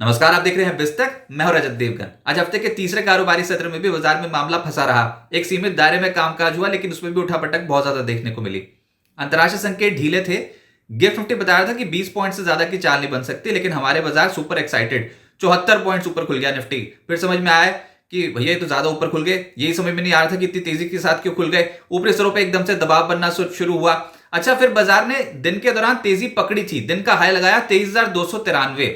नमस्कार, आप देख रहे हैं बिस्तक। मैं हूं रजत देवगन। आज हफ्ते के तीसरे कारोबारी सत्र में भी बाजार में मामला फंसा रहा। एक सीमित दायरे में कामकाज हुआ, लेकिन उसमें भी उठापटक बहुत ज्यादा देखने को मिली। अंतर्राष्ट्रीय संकेत ढीले थे। गिफ्ट निफ्टी बता रहा था कि 20 पॉइंट से ज्यादा की चाल नहीं बन सकती, लेकिन हमारे बाजार सुपर एक्साइटेड। 74 पॉइंट ऊपर खुल गया निफ्टी। फिर समझ में आया कि भैया ये तो ज्यादा ऊपर खुल गए। यही समझ में नहीं आ रहा था कि इतनी तेजी के साथ क्यों खुल गए। ऊपरी स्तरों पर एकदम से दबाव बनना शुरू हुआ। अच्छा, फिर बाजार ने दिन के दौरान तेजी पकड़ी थी। दिन का हाई लगाया 23,293,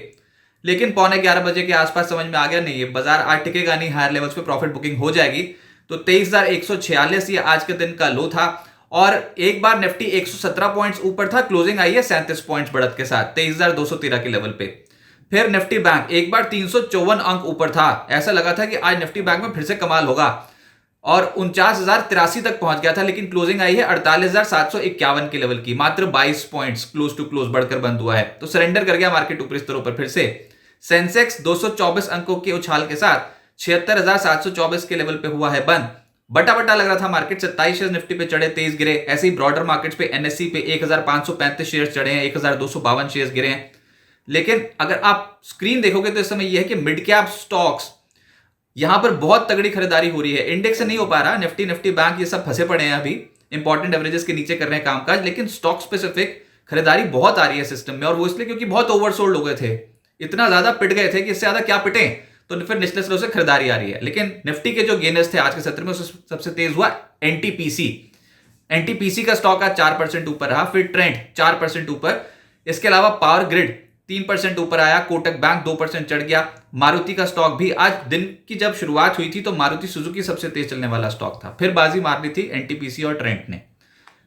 लेकिन 11:15 के आसपास समझ में आ गया नहीं, ये बाजार आज टिकेगा नहीं, हायर लेवल्स पे प्रॉफिट बुकिंग हो जाएगी। तो 23,146 ये आज के दिन का लो था। और एक बार निफ्टी 117 पॉइंट्स ऊपर था, क्लोजिंग आई है 37 पॉइंट्स बढ़त के साथ 23,213 के लेवल पे। फिर निफ्टी बैंक एक बार 354 अंक ऊपर था। ऐसा लगा था कि आज निफ्टी बैंक में फिर से कमाल होगा और 49,083 तक पहुंच गया था, लेकिन क्लोजिंग आई है 48,751 के लेवल की। मात्र 22 पॉइंट्स क्लोज टू क्लोज बढ़कर बंद हुआ है। तो सरेंडर कर गया मार्केट ऊपरी स्तरों पर फिर से। सेंसेक्स 224 अंकों के उछाल के साथ 76,724 के लेवल पे हुआ है बंद। बटा बटा लग रहा था मार्केट। 27 शेयर निफ्टी पे चढ़े, 23 गिरे। ऐसे ही ब्रॉडर मार्केट्स पे एनएससी पे 1,535 शेयर चढ़े हैं, 1,252 शेयर गिरे हैं। लेकिन अगर आप स्क्रीन देखोगे तो इस समय यह है कि मिड कैप स्टॉक्स यहां पर बहुत तगड़ी खरीदारी हो रही है। इंडेक्स से नहीं हो पा रहा। निफ्टी बैंक ये सब फंसे पड़े हैं अभी, इंपॉर्टेंट एवरेजेस के नीचे कर रहे हैं कामकाज, लेकिन स्टॉक स्पेसिफिक खरीदारी बहुत आ रही है सिस्टम में। और वो इसलिए क्योंकि बहुत ओवरसोल्ड हो गए थे, इतना ज्यादा पिट गए थे कि इससे ज्यादा क्या पिटे। तो फिर निचले स्तर से खरीदारी आ रही है। लेकिन निफ्टी के जो गेनर्स थे आज के सत्र में, उससे सबसे तेज हुआ एनटीपीसी। एनटीपीसी का स्टॉक आज 4% ऊपर रहा। फिर ट्रेंड 4% ऊपर। इसके अलावा पावर ग्रिड 3% ऊपर आया। कोटक बैंक 2% चढ़ गया। मारुति का स्टॉक भी आज दिन की जब शुरुआत हुई थी तो मारुति सुजुकी सबसे तेज चलने वाला स्टॉक था। फिर बाजी मारनी थी एनटीपीसी और ट्रेंड ने।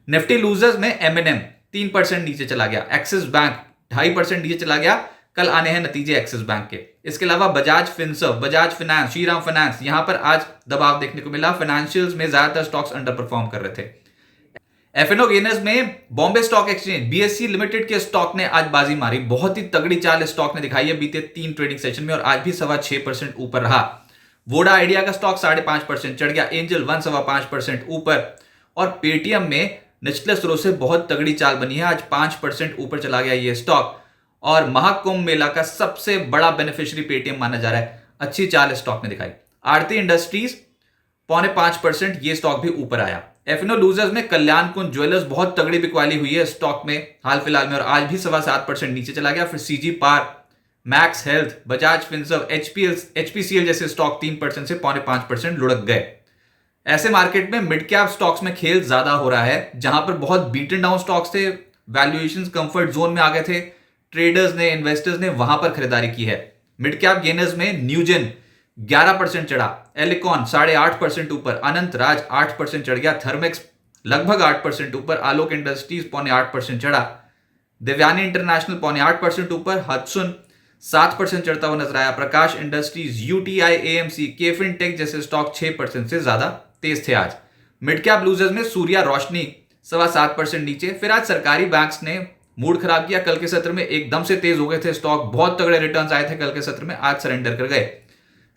निफ्टी लूजर्स में एमएनएम 3% नीचे चला गया। एक्सिस बैंक 2.5% नीचे चला गया। कल आने हैं नतीजे एक्सिस बैंक के। इसके अलावा Bajaj finserv, Bajaj finance, Shriram finance, यहां पर आज दबाव देखने को मिला। फाइनेंशियल्स में ज्यादातर स्टॉक्स अंडर परफॉर्म कर रहे थे। एफएनओ गेनर्स में Bombay stock exchange BSc limited के स्टॉक ने आज बाजी मारी। बहुत ही तगड़ी चाल स्टॉक ने दिखाई है बीते 3 ट्रेडिंग सेशन में और आज भी 6.25% ऊपर रहा। वोडा आइडिया का स्टॉक 5.5% चढ़ गया। एंजल 1.5% ऊपर। और पेटीएम में निचले स्तरों से बहुत तगड़ी चाल बनी है। आज 5% ऊपर चला गया ये स्टॉक और महाकुंभ मेला का सबसे बड़ा बेनिफिशियरी पेटीएम माना जा रहा है। अच्छी चाल स्टॉक ने दिखाई। आरती इंडस्ट्रीज 4.5% ये स्टॉक भी ऊपर आया। एफएनओ लूजर्स में कल्याण कुंज ज्वेलर्स बहुत तगड़ी बिकवाली हुई है स्टॉक में हाल फिलहाल में और आज भी 7.25% नीचे चला गया। फिर CG power, max health, Bajaj finserv, HPCL जैसे स्टॉक 3% से 5.5% लुढ़क गए। ऐसे मार्केट में मिड कैप स्टॉक्स में खेल ज्यादा हो रहा है। जहां पर बहुत बीटन डाउन स्टॉक्स थे, वैल्यूएशंस कंफर्ट जोन में आ गए थे, ट्रेडर्स ने, इन्वेस्टर्स ने वहां पर खरीदारी की है। मिड कैप गेनर्स में न्यूजेन 11% चढ़ा। एलिकॉन 8.5% ऊपर। अनंत राज 8% चढ़ गया। थर्मेक्स लगभग 8% ऊपर। आलोक इंडस्ट्रीज 7.5% चढ़ा। देवयानी इंटरनेशनल 7.5% ऊपर। हदसुन 7% चढ़ता हुआ नजर आया। प्रकाश इंडस्ट्रीज, यूटीआई, एएमसी, केफिन टेक जैसे स्टॉक 6% से ज्यादा तेज थे आज। मिड कैप लूजर्स में सूर्या रोशनी 7.25% नीचे। फिर आज सरकारी बैंक्स ने मूड खराब किया। कल के सत्र में एकदम से तेज हो गए थे स्टॉक, बहुत तगड़े रिटर्न्स आए थे कल के सत्र में, आज सरेंडर कर गए।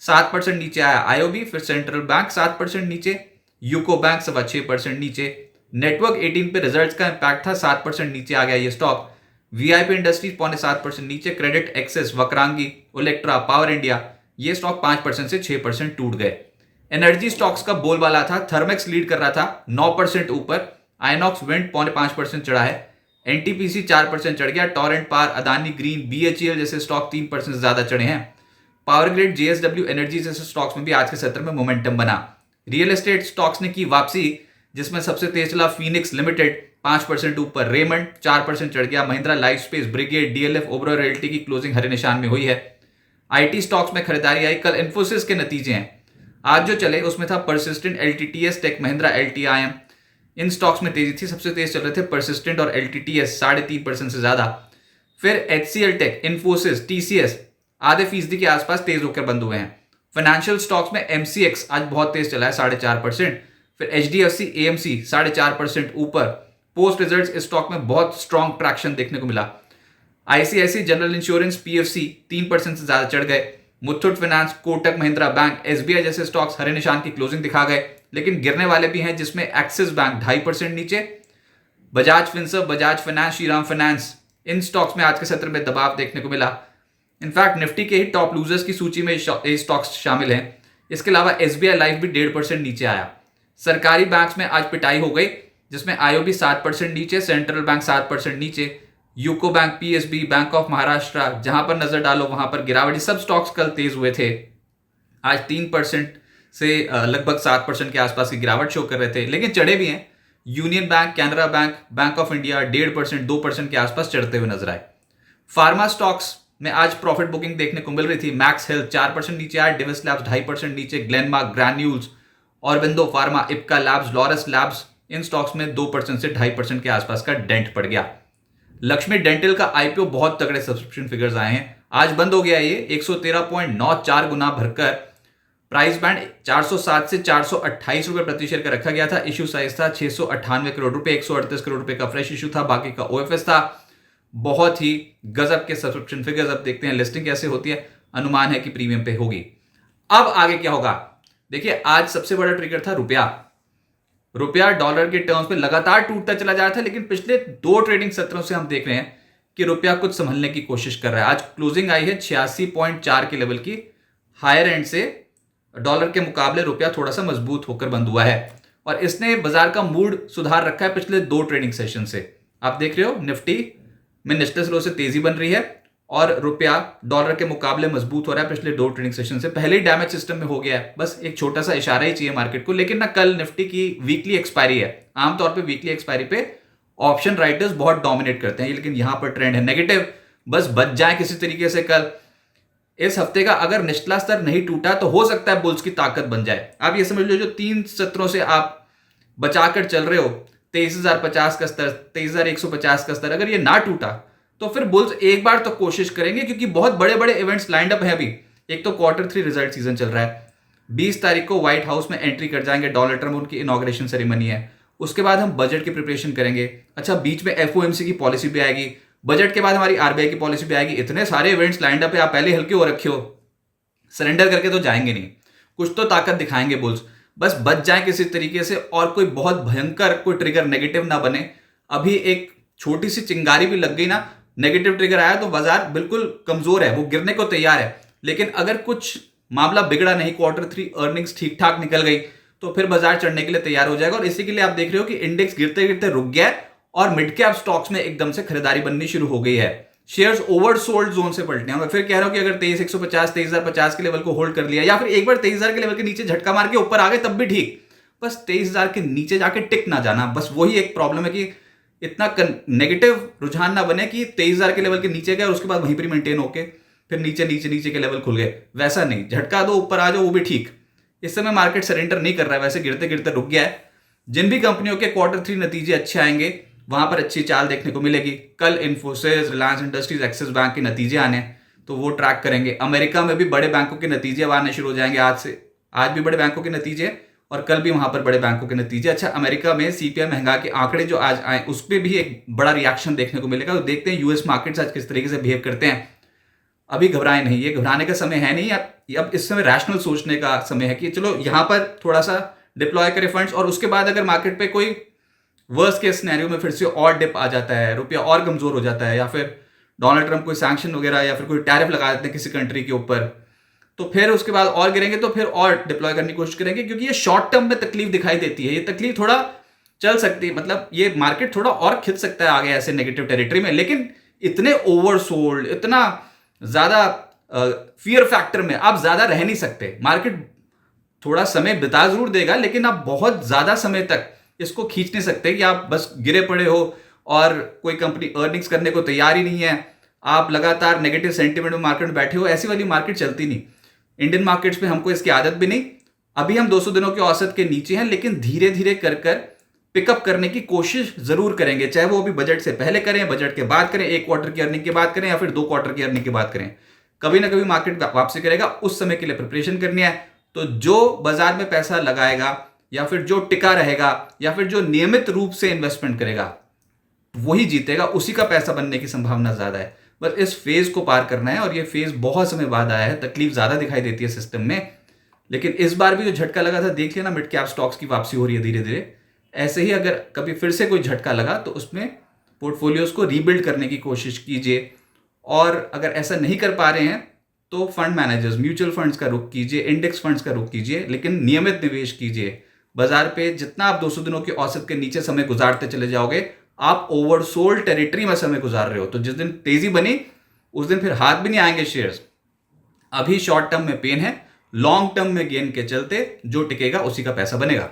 7% नीचे आया आईओबी। फिर सेंट्रल बैंक 7% नीचे। यूको बैंक 6.25% नीचे। नेटवर्क 18 पे रिजल्ट्स का इंपैक्ट था, 7% नीचे आ गया ये स्टॉक। वीआईपी इंडस्ट्रीज 7.25% नीचे। Credit access, Vakrangee, Electra, power India ये स्टॉक 5% से 6% टूट गए। एनर्जी स्टॉक्स का बोलबाला था। थर्मेक्स लीड कर रहा था 9% ऊपर। आइनॉक्स विंड 5.5% चढ़ा है। एनटीपीसी 4% चढ़ गया। टॉरेंट पार, अदानी ग्रीन, बीएचईएल जैसे स्टॉक 3% से ज्यादा चढ़े हैं। पावर ग्रिड, जेएसडब्ल्यू एनर्जी जैसे स्टॉक्स में भी आज के सत्र में मोमेंटम बना। रियल एस्टेट स्टॉक्स ने की वापसी, जिसमें सबसे तेज चला फीनिक्स लिमिटेड 5% ऊपर। रेमंड 4% चढ़ गया। Mahindra life space, brigade, DLF, Oberoi realty की क्लोजिंग हरे निशान में हुई है। आईटी स्टॉक्स में खरीदारी आई। कल इन्फोसिस के नतीजे हैं। आज जो चले उसमें था persistent, LTTS, tech Mahindra, LTIM. इन स्टॉक्स में तेजी थी। सबसे तेज चल रहे थे परसिस्टेंट और एलटीटीएस 3.5% से ज्यादा। फिर एचसीएल टेक, इन्फोसिस, टीसीएस आधे फीसदी के आसपास तेज होकर बंद हुए हैं। फाइनेंशियल स्टॉक्स में एमसीएक्स आज बहुत तेज चला है 4.5%। फिर एचडीएफसी, एएमसी 4.5% ऊपर। पोस्ट रिजल्ट्स इस स्टॉक में बहुत स्ट्रॉन्ग ट्रैक्शन देखने को मिला। आईसीआईसी जनरल इंश्योरेंस, पीएफसी 3% से ज्यादा चढ़ गए। Muthoot finance, Kotak Mahindra bank, SBI जैसे स्टॉक्स हरे निशान की क्लोजिंग दिखा गए। लेकिन गिरने वाले भी हैं, जिसमें एक्सिस बैंक 2.5% नीचे। Bajaj finserv, Bajaj finance, Shriram finance इन स्टॉक्स में आज के सत्र में दबाव देखने को मिला। इनफैक्ट निफ्टी के ही टॉप लूजर्स की सूची में ये स्टॉक्स शामिल हैं। इसके अलावा एसबीआई लाइफ भी 1.5% नीचे आया। सरकारी बैंक्स में आज पिटाई हो गई, जिसमें आईओबी 7% नीचे, सेंट्रल बैंक 7% नीचे, UCO bank, PSB, bank of Maharashtra, जहां पर नजर डालो वहां पर गिरावट। सब स्टॉक्स कल तेज हुए थे, आज 3% से लगभग 7% के आसपास की गिरावट शो कर रहे थे, लेकिन चढ़े भी हैं। Union bank, Canara bank, bank of India 1.5%, 2% के आसपास चढ़ते हुए नजर आए। फार्मा स्टॉक्स में आज प्रॉफिट बुकिंग देखने को मिल रही थी। मैक्स हेल्थ 4% नीचे आया, डिविस लैब्स 2.5% नीचे, Glenmark, Granules, Aurobindo pharma, Ipca labs, Laurus labs, इन स्टॉक्स में 2% से 2.5% के आसपास का डेंट पड़ गया। लक्ष्मी डेंटल का आईपीओ बहुत तगड़े सब्सक्रिप्शन फिगर्स आए हैं। आज बंद हो गया, ये 113.94 गुना भरकर प्राइस बैंड 407 से 428 रुपए प्रति शेयर का रखा गया था। इश्यू साइज था 698 करोड़ रुपए, 138 करोड़ रुपए का फ्रेश इशू था, बाकी का ओएफएस था। बहुत ही गजब के सब्सक्रिप्शन फिगर्स। अब देखते हैं लिस्टिंग कैसे होती है, अनुमान है कि प्रीमियम पे होगी। अब आगे क्या होगा, देखिए आज सबसे बड़ा ट्रिगर था रुपया डॉलर के टर्म्स में लगातार टूटता चला जा रहा था, लेकिन पिछले 2 ट्रेडिंग सत्रों से हम देख रहे हैं कि रुपया कुछ संभलने की कोशिश कर रहा है। आज क्लोजिंग आई है 86.4 के लेवल की, हायर एंड से डॉलर के मुकाबले रुपया थोड़ा सा मजबूत होकर बंद हुआ है और इसने बाजार का मूड सुधार रखा है पिछले 2 ट्रेडिंग सेशन से। आप देख रहे हो निफ्टी में निचले स्लो से तेजी बन रही है और रुपया डॉलर के मुकाबले मजबूत हो रहा है पिछले 2 ट्रेडिंग सेशन से। पहले ही डैमेज सिस्टम में हो गया है, बस एक छोटा सा इशारा ही चाहिए मार्केट को। लेकिन ना कल निफ्टी की वीकली एक्सपायरी है, आमतौर पे वीकली एक्सपायरी पे ऑप्शन राइटर्स बहुत डोमिनेट करते हैं, लेकिन यहां पर ट्रेंड है नेगेटिव। बस बच जाए किसी तरीके से कल। इस हफ्ते का अगर निचला स्तर नहीं टूटा तो हो सकता है बुल्स की ताकत बन जाए। आप ये समझ लो जो 3 सत्रों से आप बचाकर चल रहे हो, 23,050 का स्तर, 23,150 का स्तर, अगर ये ना टूटा तो फिर बुल्स एक बार तो कोशिश करेंगे, क्योंकि बहुत बड़े बड़े इवेंट्स लाइंड अप है अभी। एक तो Q3 रिजल्ट सीजन चल रहा है, 20 तारीख को व्हाइट हाउस में एंट्री कर जाएंगे डोनाल्ड ट्रंप, उनकी इनॉग्रेशन सेरेमनी है। उसके बाद हम बजट की प्रिपरेशन करेंगे। अच्छा, बीच में एफओएमसी की पॉलिसी भी आएगी, बजट के बाद हमारी आरबीआई की पॉलिसी भी आएगी। इतने सारे इवेंट्स लाइंड अप है, आप पहले हल्के हो रखे हो, सरेंडर करके तो जाएंगे नहीं, कुछ तो ताकत दिखाएंगे बुल्स। बस बच जाए किसी तरीके से और कोई बहुत भयंकर कोई ट्रिगर नेगेटिव ना बने। अभी एक छोटी सी चिंगारी भी लग गई ना, नेगेटिव ट्रिगर आया तो बाजार बिल्कुल कमजोर है, वो गिरने को तैयार है। लेकिन अगर कुछ मामला बिगड़ा नहीं, Q3 अर्निंग्स ठीक ठाक निकल गई, तो फिर बाजार चढ़ने के लिए तैयार हो जाएगा। और इसी के लिए आप देख रहे हो कि इंडेक्स गिरते गिरते रुक गया है और मिड कैप स्टॉक्स में एकदम से खरीदारी बननी शुरू हो गई है। शेयर्स ओवरसोल्ड जोन से पलटने हैं। मैं फिर कह रहा हूं कि अगर 23,150, 23,050 के लेवल को होल्ड कर लिया, या फिर एक बार 23,000 के लेवल के नीचे झटका मार के ऊपर आ गए तब भी ठीक, बस 23,000 के नीचे जाके टिक ना जाना। बस वही एक प्रॉब्लम है कि इतना नेगेटिव रुझान ना बने कि 23,000 के लेवल के नीचे गए और उसके बाद वहीं पर मेंटेन होके फिर नीचे नीचे नीचे के लेवल खुल गए। वैसा नहीं, झटका दो ऊपर आ जाओ, वो भी ठीक। इस समय मार्केट सरेंडर नहीं कर रहा है, वैसे गिरते गिरते रुक गया है। जिन भी कंपनियों के Q3 नतीजे अच्छे आएंगे वहां पर अच्छी चाल देखने को मिलेगी। कल Infosys, Reliance industries, axis bank के नतीजे आने, तो वो ट्रैक करेंगे। अमेरिका में भी बड़े बैंकों के नतीजे अब आने शुरू हो जाएंगे आज से। आज भी बड़े बैंकों के नतीजे और कल भी वहां पर बड़े बैंकों के नतीजे। अच्छा, अमेरिका में सीपीआई महंगा के आंकड़े जो आज आए उस पर भी एक बड़ा रिएक्शन देखने को मिलेगा। तो देखते हैं यूएस मार्केट्स आज किस तरीके से बिहेव करते हैं। अभी घबराए नहीं, ये घबराने का समय है नहीं। अब इस समय रैशनल सोचने का समय है कि चलो यहां पर थोड़ा सा डिप्लॉय करें फंड्स, और उसके बाद अगर मार्केट पे कोई वर्स्ट केस सिनेरियो में फिर से और डिप आ जाता है, रुपया और कमजोर हो जाता है, या फिर डोनाल्ड ट्रंप कोई सैंक्शन वगैरह या फिर कोई टैरिफ लगा देते हैं किसी कंट्री के ऊपर, तो फिर उसके बाद और गिरेंगे, तो फिर और डिप्लॉय करने की कोशिश करेंगे। क्योंकि ये शॉर्ट टर्म में तकलीफ दिखाई देती है, ये तकलीफ थोड़ा चल सकती है, मतलब ये मार्केट थोड़ा और खिंच सकता है आगे ऐसे नेगेटिव टेरिटरी में। लेकिन इतने ओवरसोल्ड, इतना ज्यादा फियर फैक्टर में आप ज्यादा रह नहीं सकते। मार्केट थोड़ा समय बिता जरूर देगा, लेकिन आप बहुत ज्यादा समय तक इसको खींच नहीं सकते कि आप बस गिरे पड़े हो और कोई कंपनी अर्निंग्स करने को तैयार ही नहीं है, आप लगातार नेगेटिव सेंटिमेंट में मार्केट में बैठे हो। ऐसी वाली मार्केट चलती नहीं। इंडियन मार्केट्स में हमको इसकी आदत भी नहीं। अभी हम 200 दिनों के औसत के नीचे हैं, लेकिन धीरे धीरे कर पिकअप करने की कोशिश जरूर करेंगे, चाहे वो अभी बजट से पहले करें, बजट के बाद करें, 1 क्वार्टर की अर्निंग के बाद करें, या फिर 2 क्वार्टर की अर्निंग के बाद करें। कभी ना कभी मार्केट वापसी करेगा, उस समय के लिए प्रिपरेशन करनी है। तो जो बाजार में पैसा लगाएगा, या फिर जो टिका रहेगा, या फिर जो नियमित रूप से इन्वेस्टमेंट करेगा, वही जीतेगा, उसी का पैसा बनने की संभावना ज्यादा है। बस इस फेज को पार करना है, और ये फेज बहुत समय बाद आया है, तकलीफ ज्यादा दिखाई देती है सिस्टम में। लेकिन इस बार भी जो झटका लगा था, देख लिया ना, मिड कैप स्टॉक्स की वापसी हो रही है धीरे धीरे। ऐसे ही अगर कभी फिर से कोई झटका लगा तो उसमें पोर्टफोलियोज को रीबिल्ड करने की कोशिश कीजिए, और अगर ऐसा नहीं कर पा रहे हैं तो फंड मैनेजर्स, म्यूचुअल फंड्स का रुख कीजिए, इंडेक्स फंड्स का रुख कीजिए, लेकिन नियमित निवेश कीजिए। बाजार पे जितना आप 200 दिनों की औसत के नीचे समय गुजारते चले जाओगे, आप ओवरसोल्ड टेरिटरी में समय गुजार रहे हो। तो जिस दिन तेजी बनी उस दिन फिर हाथ भी नहीं आएंगे शेयर्स। अभी शॉर्ट टर्म में पेन है, लॉन्ग टर्म में गेन के चलते जो टिकेगा उसी का पैसा बनेगा।